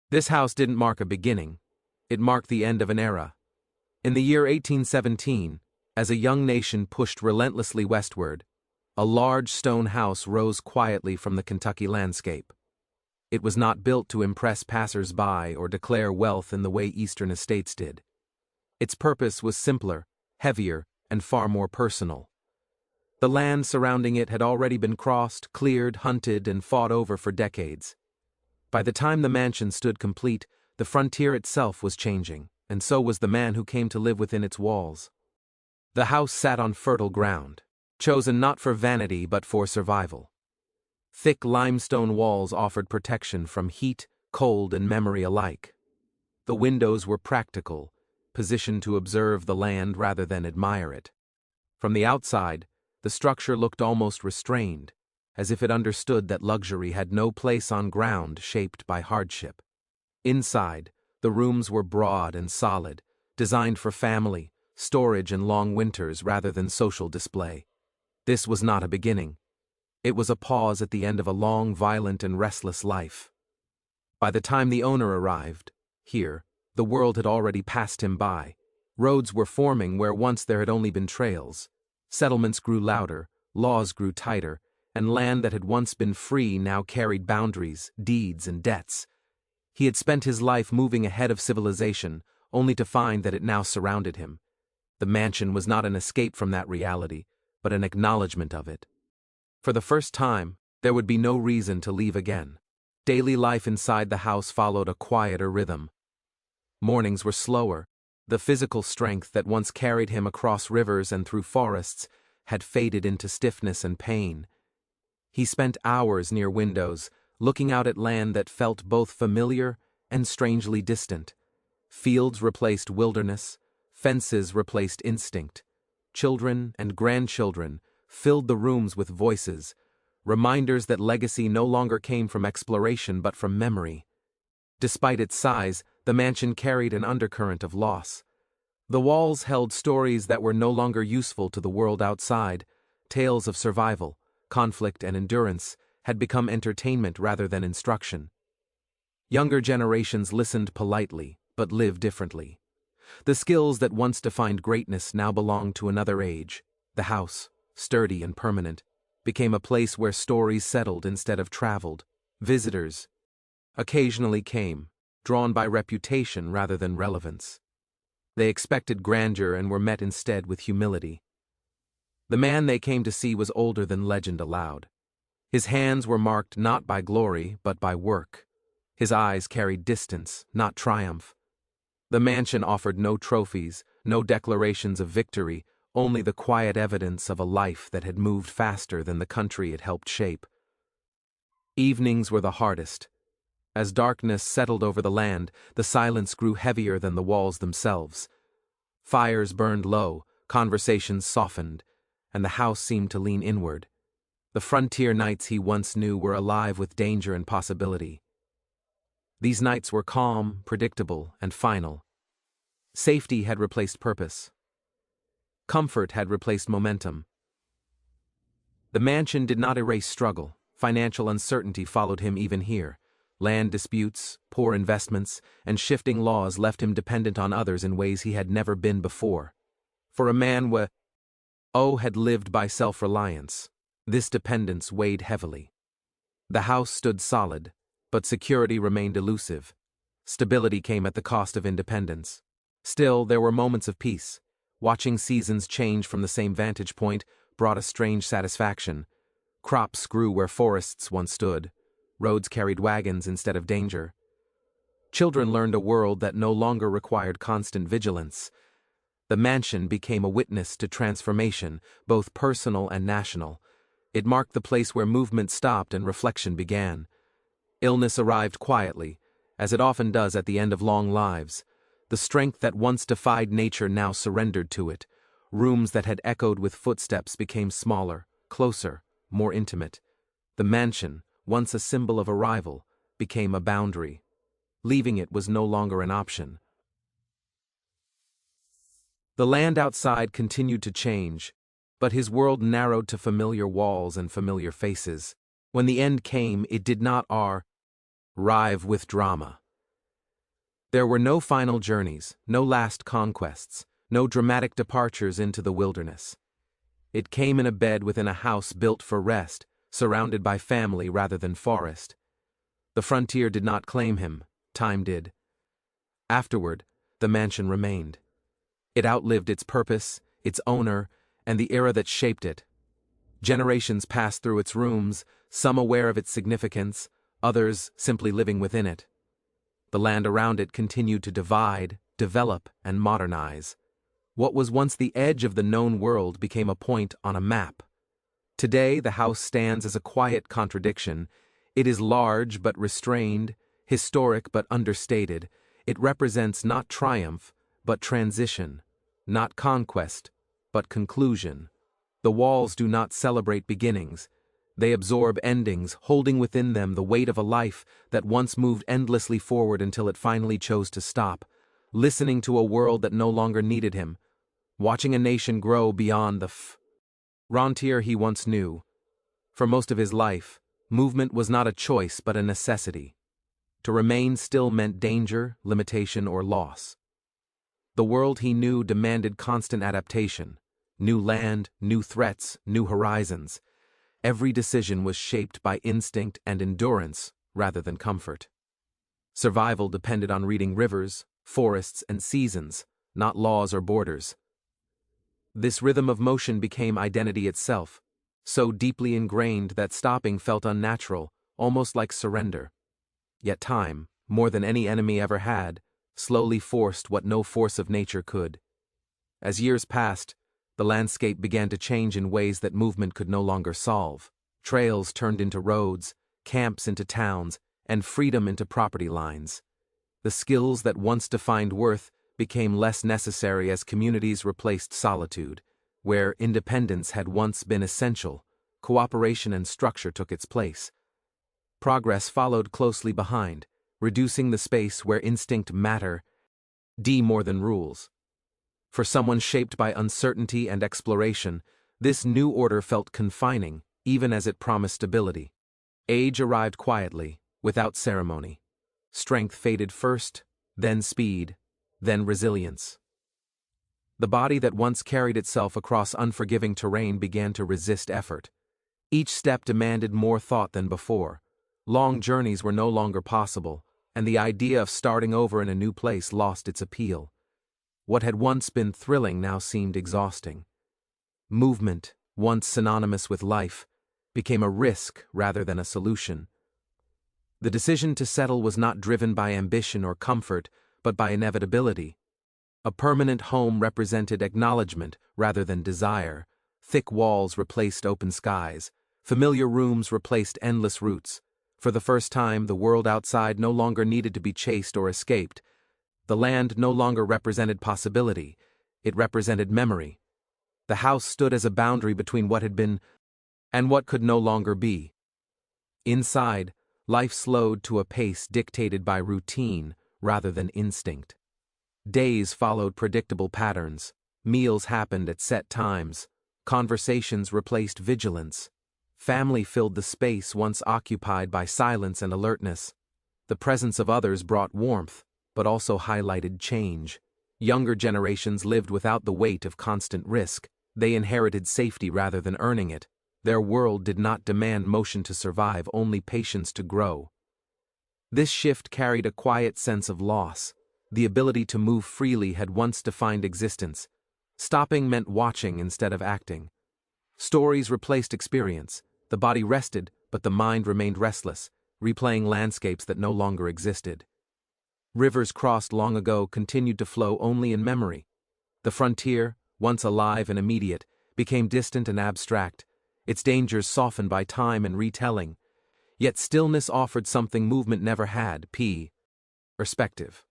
This house didn't mark a beginning. It marked the end of an era. In the year 1817, as a young nation pushed relentlessly westward, a large stone house rose quietly from the Kentucky landscape. It was not built to impress passers-by or declare wealth in the way Eastern estates did. Its purpose was simpler, heavier, and far more personal. The land surrounding it had already been crossed, cleared, hunted, and fought over for decades. By the time the mansion stood complete, the frontier itself was changing, and so was the man who came to live within its walls. The house sat on fertile ground, chosen not for vanity but for survival. Thick limestone walls offered protection from heat, cold, and memory alike. The windows were practical, positioned to observe the land rather than admire it. From the outside, the structure looked almost restrained, as if it understood that luxury had no place on ground shaped by hardship. Inside, the rooms were broad and solid, designed for family, storage, and long winters rather than social display. This was not a beginning. It was a pause at the end of a long, violent, and restless life. By the time the owner arrived, here, the world had already passed him by. Roads were forming where once there had only been trails. Settlements grew louder, laws grew tighter, and land that had once been free now carried boundaries, deeds, and debts. He had spent his life moving ahead of civilization, only to find that it now surrounded him. The mansion was not an escape from that reality, but an acknowledgement of it. For the first time, there would be no reason to leave again. Daily life inside the house followed a quieter rhythm. Mornings were slower. The physical strength that once carried him across rivers and through forests had faded into stiffness and pain. He spent hours near windows, looking out at land that felt both familiar and strangely distant. Fields replaced wilderness, fences replaced instinct. Children and grandchildren filled the rooms with voices, reminders that legacy no longer came from exploration but from memory. Despite its size, the mansion carried an undercurrent of loss. The walls held stories that were no longer useful to the world outside. Tales of survival, conflict, and endurance had become entertainment rather than instruction. Younger generations listened politely, but lived differently. The skills that once defined greatness now belonged to another age. The house, sturdy and permanent, became a place where stories settled instead of traveled. Visitors occasionally came, drawn by reputation rather than relevance. They expected grandeur and were met instead with humility. The man they came to see was older than legend allowed. His hands were marked not by glory but by work. His eyes carried distance, not triumph. The mansion offered no trophies, no declarations of victory, only the quiet evidence of a life that had moved faster than the country it helped shape. Evenings were the hardest. As darkness settled over the land, the silence grew heavier than the walls themselves. Fires burned low, conversations softened, and the house seemed to lean inward. The frontier nights he once knew were alive with danger and possibility. These nights were calm, predictable, and final. Safety had replaced purpose. Comfort had replaced momentum. The mansion did not erase struggle. Financial uncertainty followed him even here. Land disputes, poor investments, and shifting laws left him dependent on others in ways he had never been before. For a man who had lived by self-reliance, this dependence weighed heavily. The house stood solid, but security remained elusive. Stability came at the cost of independence. Still, there were moments of peace. Watching seasons change from the same vantage point brought a strange satisfaction. Crops grew where forests once stood. Roads carried wagons instead of danger. Children learned a world that no longer required constant vigilance. The mansion became a witness to transformation, both personal and national. It marked the place where movement stopped and reflection began. Illness arrived quietly, as it often does at the end of long lives. The strength that once defied nature now surrendered to it. Rooms that had echoed with footsteps became smaller, closer, more intimate. The mansion, once a symbol of arrival, became a boundary. Leaving it was no longer an option. The land outside continued to change, but his world narrowed to familiar walls and familiar faces. When the end came, it did not arrive with drama. There were no final journeys, no last conquests, no dramatic departures into the wilderness. It came in a bed within a house built for rest, surrounded by family rather than forest. The frontier did not claim him, time did. Afterward, the mansion remained. It outlived its purpose, its owner, and the era that shaped it. Generations passed through its rooms, some aware of its significance, others simply living within it. The land around it continued to divide, develop, and modernize. What was once the edge of the known world became a point on a map. Today, the house stands as a quiet contradiction. It is large but restrained, historic but understated. It represents not triumph, but transition, not conquest, but conclusion. The walls do not celebrate beginnings. They absorb endings, holding within them the weight of a life that once moved endlessly forward until it finally chose to stop, listening to a world that no longer needed him, watching a nation grow beyond the frontier he once knew. For most of his life, movement was not a choice but a necessity. To remain still meant danger, limitation, or loss. The world he knew demanded constant adaptation. New land, new threats, new horizons. Every decision was shaped by instinct and endurance rather than comfort. Survival depended on reading rivers, forests, and seasons, not laws or borders. This rhythm of motion became identity itself, so deeply ingrained that stopping felt unnatural, almost like surrender. Yet time, more than any enemy ever had, slowly forced what no force of nature could. As years passed, the landscape began to change in ways that movement could no longer solve. Trails turned into roads, camps into towns, and freedom into property lines. The skills that once defined worth became less necessary as communities replaced solitude. Where independence had once been essential, cooperation and structure took its place. Progress followed closely behind, reducing the space where instinct mattered more than rules. For someone shaped by uncertainty and exploration, this new order felt confining, even as it promised stability. Age arrived quietly, without ceremony. Strength faded first, then speed, then resilience. The body that once carried itself across unforgiving terrain began to resist effort. Each step demanded more thought than before. Long journeys were no longer possible, and the idea of starting over in a new place lost its appeal. What had once been thrilling now seemed exhausting. Movement, once synonymous with life, became a risk rather than a solution. The decision to settle was not driven by ambition or comfort, but by inevitability. A permanent home represented acknowledgement rather than desire. Thick walls replaced open skies. Familiar rooms replaced endless routes. For the first time, the world outside no longer needed to be chased or escaped. The land no longer represented possibility. It represented memory. The house stood as a boundary between what had been and what could no longer be. Inside, life slowed to a pace dictated by routine rather than instinct. Days followed predictable patterns. Meals happened at set times. Conversations replaced vigilance. Family filled the space once occupied by silence and alertness. The presence of others brought warmth, but also highlighted change. Younger generations lived without the weight of constant risk. They inherited safety rather than earning it. Their world did not demand motion to survive, only patience to grow. This shift carried a quiet sense of loss. The ability to move freely had once defined existence. Stopping meant watching instead of acting. Stories replaced experience. The body rested, but the mind remained restless, replaying landscapes that no longer existed. Rivers crossed long ago continued to flow only in memory. The frontier, once alive and immediate, became distant and abstract, its dangers softened by time and retelling. Yet stillness offered something movement never had: perspective.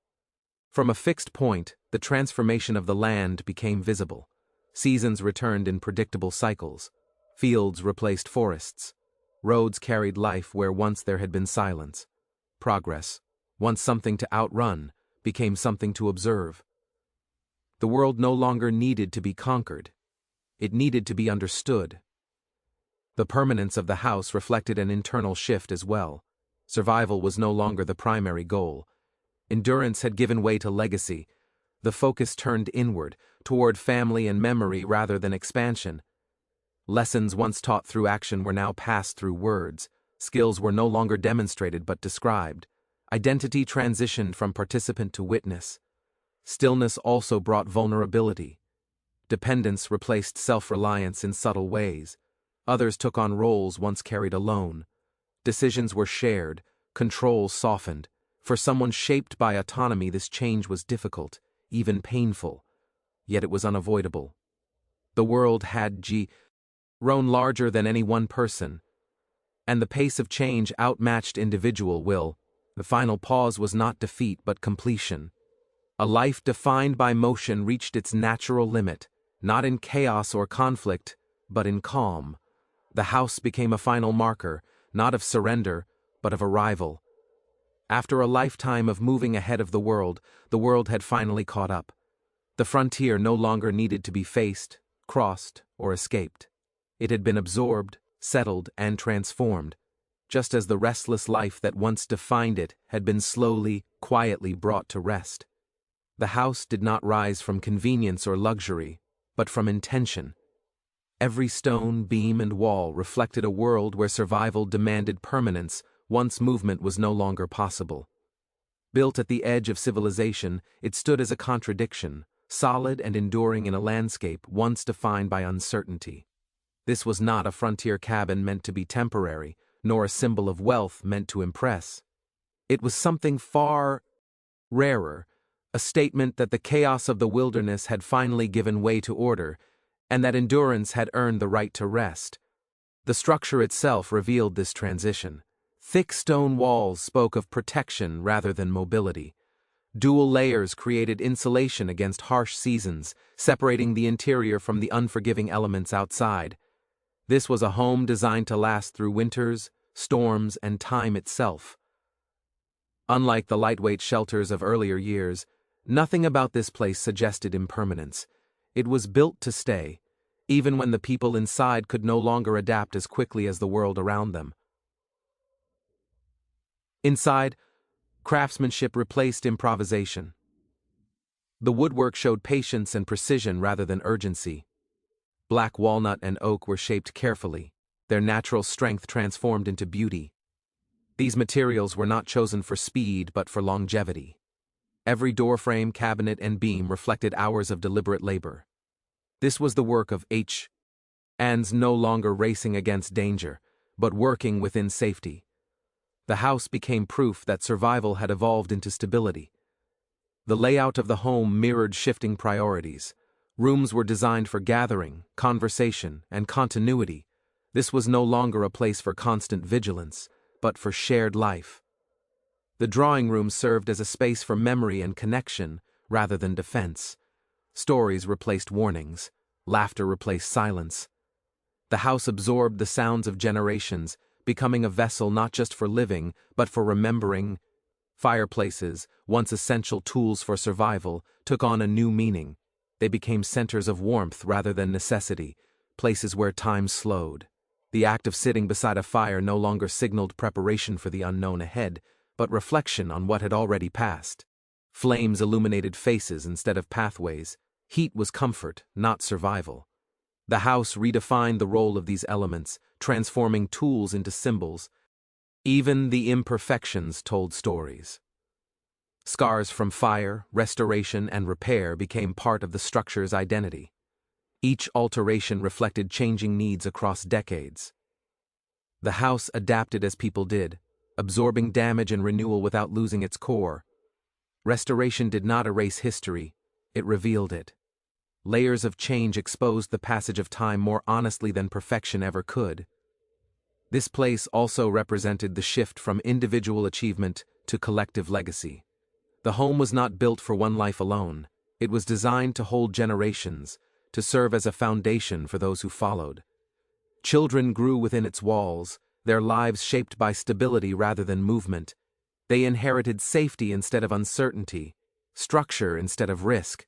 From a fixed point, the transformation of the land became visible. Seasons returned in predictable cycles. Fields replaced forests. Roads carried life where once there had been silence. Progress, once something to outrun, became something to observe. The world no longer needed to be conquered. It needed to be understood. The permanence of the house reflected an internal shift as well. Survival was no longer the primary goal. Endurance had given way to legacy. The focus turned inward, toward family and memory rather than expansion. Lessons once taught through action were now passed through words. Skills were no longer demonstrated but described. Identity transitioned from participant to witness. Stillness also brought vulnerability. Dependence replaced self-reliance in subtle ways. Others took on roles once carried alone. Decisions were shared, control softened. For someone shaped by autonomy, this change was difficult, even painful. Yet it was unavoidable. The world had grown larger than any one person, and the pace of change outmatched individual will. The final pause was not defeat but completion. A life defined by motion reached its natural limit, not in chaos or conflict, but in calm. The house became a final marker, not of surrender, but of arrival. After a lifetime of moving ahead of the world had finally caught up. The frontier no longer needed to be faced, crossed, or escaped. It had been absorbed, settled, and transformed, just as the restless life that once defined it had been slowly, quietly brought to rest. The house did not rise from convenience or luxury, but from intention. Every stone, beam, and wall reflected a world where survival demanded permanence once movement was no longer possible. Built at the edge of civilization, it stood as a contradiction, solid and enduring in a landscape once defined by uncertainty. This was not a frontier cabin meant to be temporary, nor a symbol of wealth meant to impress. It was something far rarer, a statement that the chaos of the wilderness had finally given way to order, and that endurance had earned the right to rest. The structure itself revealed this transition. Thick stone walls spoke of protection rather than mobility. Dual layers created insulation against harsh seasons, separating the interior from the unforgiving elements outside. This was a home designed to last through winters, storms, and time itself. Unlike the lightweight shelters of earlier years, nothing about this place suggested impermanence. It was built to stay, even when the people inside could no longer adapt as quickly as the world around them. Inside, craftsmanship replaced improvisation. The woodwork showed patience and precision rather than urgency. Black walnut and oak were shaped carefully, their natural strength transformed into beauty. These materials were not chosen for speed but for longevity. Every doorframe, cabinet, and beam reflected hours of deliberate labor. This was the work of hands no longer racing against danger, but working within safety. The house became proof that survival had evolved into stability. The layout of the home mirrored shifting priorities. Rooms were designed for gathering, conversation, and continuity. This was no longer a place for constant vigilance, but for shared life. The drawing room served as a space for memory and connection rather than defense. Stories replaced warnings. Laughter replaced silence. The house absorbed the sounds of generations, becoming a vessel not just for living, but for remembering. Fireplaces, once essential tools for survival, took on a new meaning. They became centers of warmth rather than necessity, places where time slowed. The act of sitting beside a fire no longer signaled preparation for the unknown ahead, but reflection on what had already passed. Flames illuminated faces instead of pathways. Heat was comfort, not survival. The house redefined the role of these elements, transforming tools into symbols. Even the imperfections told stories. Scars from fire, restoration, and repair became part of the structure's identity. Each alteration reflected changing needs across decades. The house adapted as people did, absorbing damage and renewal without losing its core. Restoration did not erase history, it revealed it. Layers of change exposed the passage of time more honestly than perfection ever could. This place also represented the shift from individual achievement to collective legacy. The home was not built for one life alone. It was designed to hold generations, to serve as a foundation for those who followed. Children grew within its walls, their lives shaped by stability rather than movement. They inherited safety instead of uncertainty, structure instead of risk.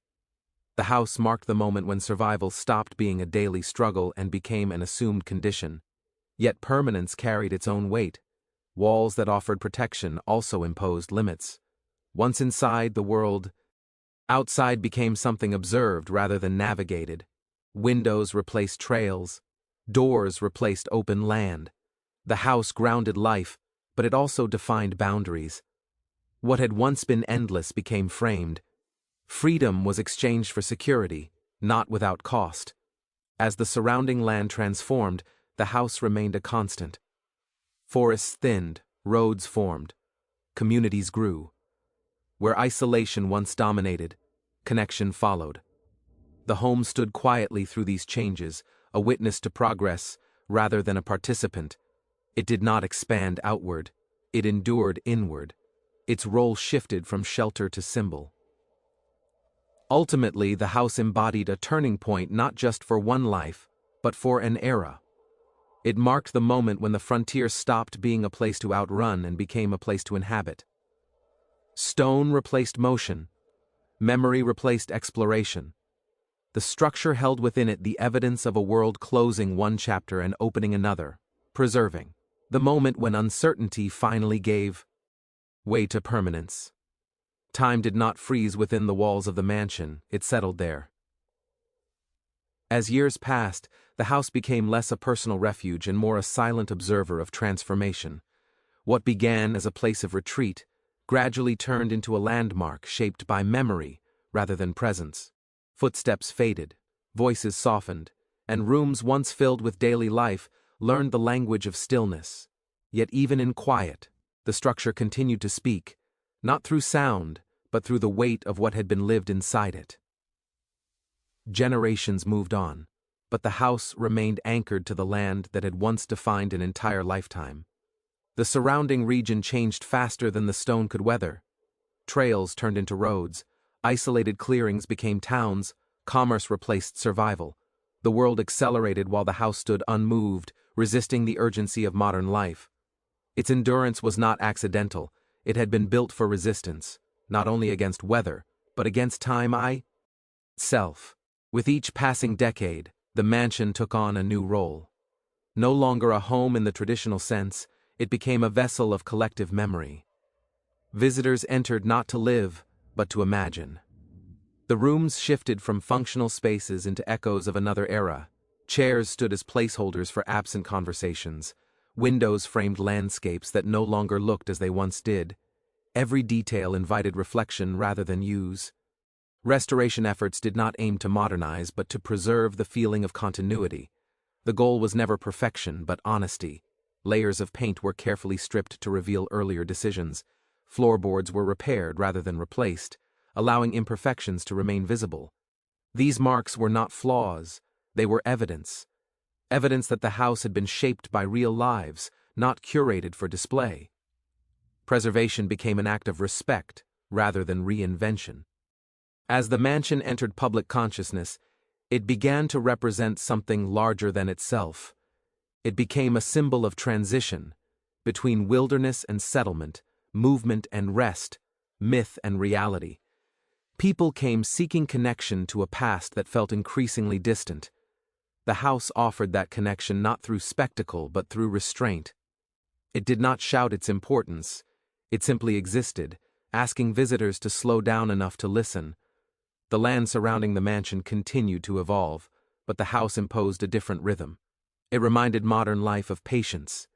The house marked the moment when survival stopped being a daily struggle and became an assumed condition. Yet permanence carried its own weight. Walls that offered protection also imposed limits. Once inside, the world outside became something observed rather than navigated. Windows replaced trails. Doors replaced open land. The house grounded life, but it also defined boundaries. What had once been endless became framed. Freedom was exchanged for security, not without cost. As the surrounding land transformed, the house remained a constant. Forests thinned, roads formed, communities grew. Where isolation once dominated, connection followed. The home stood quietly through these changes, a witness to progress rather than a participant. It did not expand outward, it endured inward. Its role shifted from shelter to symbol. Ultimately, the house embodied a turning point not just for one life, but for an era. It marked the moment when the frontier stopped being a place to outrun and became a place to inhabit. Stone replaced motion. Memory replaced exploration. The structure held within it the evidence of a world closing one chapter and opening another, preserving the moment when uncertainty finally gave way to permanence. Time did not freeze within the walls of the mansion, it settled there. As years passed, the house became less a personal refuge and more a silent observer of transformation. What began as a place of retreat gradually turned into a landmark shaped by memory rather than presence. Footsteps faded, voices softened, and rooms once filled with daily life learned the language of stillness. Yet even in quiet, the structure continued to speak, not through sound, but through the weight of what had been lived inside it. Generations moved on, but the house remained anchored to the land that had once defined an entire lifetime. The surrounding region changed faster than the stone could weather. Trails turned into roads, isolated clearings became towns, commerce replaced survival. The world accelerated while the house stood unmoved, resisting the urgency of modern life. Its endurance was not accidental, it had been built for resistance, not only against weather, but against time itself. With each passing decade, the mansion took on a new role. No longer a home in the traditional sense, it became a vessel of collective memory. Visitors entered not to live, but to imagine. The rooms shifted from functional spaces into echoes of another era. Chairs stood as placeholders for absent conversations. Windows framed landscapes that no longer looked as they once did. Every detail invited reflection rather than use. Restoration efforts did not aim to modernize but to preserve the feeling of continuity. The goal was never perfection but honesty. Layers of paint were carefully stripped to reveal earlier decisions. Floorboards were repaired rather than replaced, allowing imperfections to remain visible. These marks were not flaws, they were evidence. Evidence that the house had been shaped by real lives, not curated for display. Preservation became an act of respect rather than reinvention. As the mansion entered public consciousness, it began to represent something larger than itself. It became a symbol of transition between wilderness and settlement, movement and rest, myth and reality. People came seeking connection to a past that felt increasingly distant. The house offered that connection not through spectacle but through restraint. It did not shout its importance, it simply existed, asking visitors to slow down enough to listen. The land surrounding the mansion continued to evolve, but the house imposed a different rhythm. It reminded modern life of patience.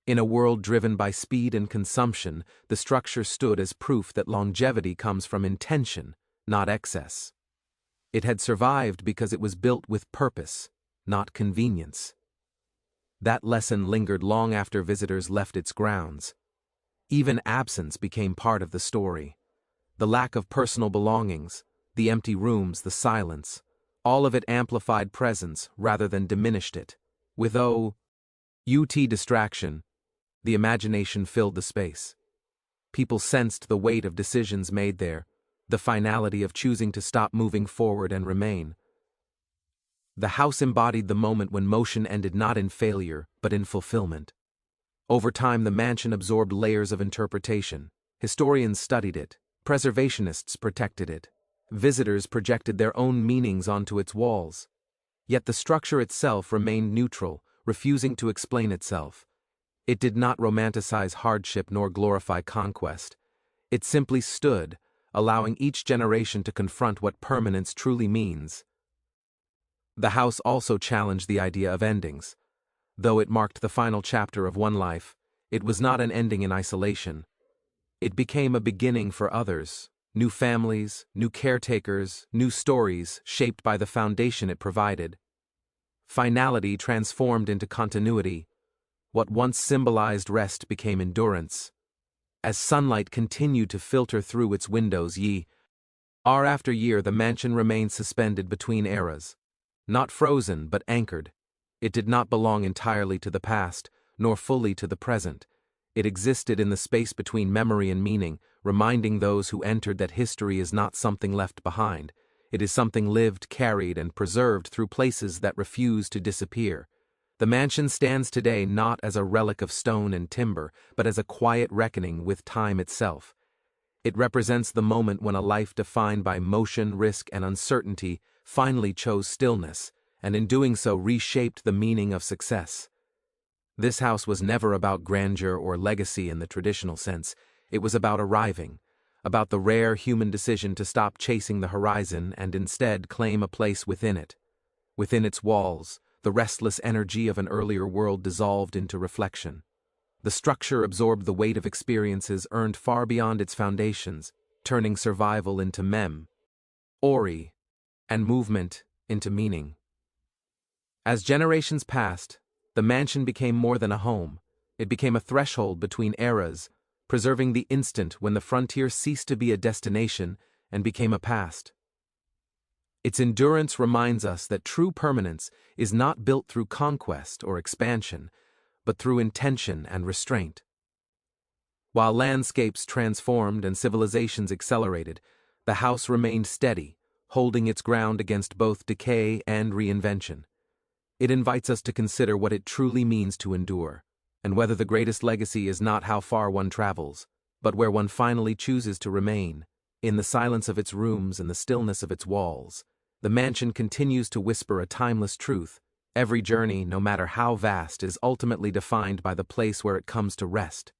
In a world driven by speed and consumption, the structure stood as proof that longevity comes from intention, not excess. It had survived because it was built with purpose, not convenience. That lesson lingered long after visitors left its grounds. Even absence became part of the story. The lack of personal belongings, the empty rooms, the silence, all of it amplified presence rather than diminished it. With distraction, the imagination filled the space. People sensed the weight of decisions made there, the finality of choosing to stop moving forward and remain. The house embodied the moment when motion ended not in failure, but in fulfillment. Over time, the mansion absorbed layers of interpretation. Historians studied it, preservationists protected it, visitors projected their own meanings onto its walls. Yet the structure itself remained neutral, refusing to explain itself. It did not romanticize hardship nor glorify conquest. It simply stood, allowing each generation to confront what permanence truly means. The house also challenged the idea of endings. Though it marked the final chapter of one life, it was not an ending in isolation. It became a beginning for others, new families, new caretakers, new stories shaped by the foundation it provided. Finality transformed into continuity. What once symbolized rest became endurance. As sunlight continued to filter through its windows, year after year the mansion remained suspended between eras. Not frozen, but anchored. It did not belong entirely to the past, nor fully to the present. It existed in the space between memory and meaning, reminding those who entered that history is not something left behind. It is something lived, carried, and preserved through places that refuse to disappear. The mansion stands today not as a relic of stone and timber, but as a quiet reckoning with time itself. It represents the moment when a life defined by motion, risk, and uncertainty finally chose stillness, and in doing so reshaped the meaning of success. This house was never about grandeur or legacy in the traditional sense. It was about arriving, about the rare human decision to stop chasing the horizon and instead claim a place within it. Within its walls, the restless energy of an earlier world dissolved into reflection. The structure absorbed the weight of experiences earned far beyond its foundations, turning survival into memory, and movement into meaning. As generations passed, the mansion became more than a home. It became a threshold between eras, preserving the instant when the frontier ceased to be a destination and became a past. Its endurance reminds us that true permanence is not built through conquest or expansion, but through intention and restraint. While landscapes transformed and civilizations accelerated, the house remained steady, holding its ground against both decay and reinvention. It invites us to consider what it truly means to endure, and whether the greatest legacy is not how far one travels, but where one finally chooses to remain. In the silence of its rooms and the stillness of its walls, the mansion continues to whisper a timeless truth. Every journey, no matter how vast, is ultimately defined by the place where it comes to rest.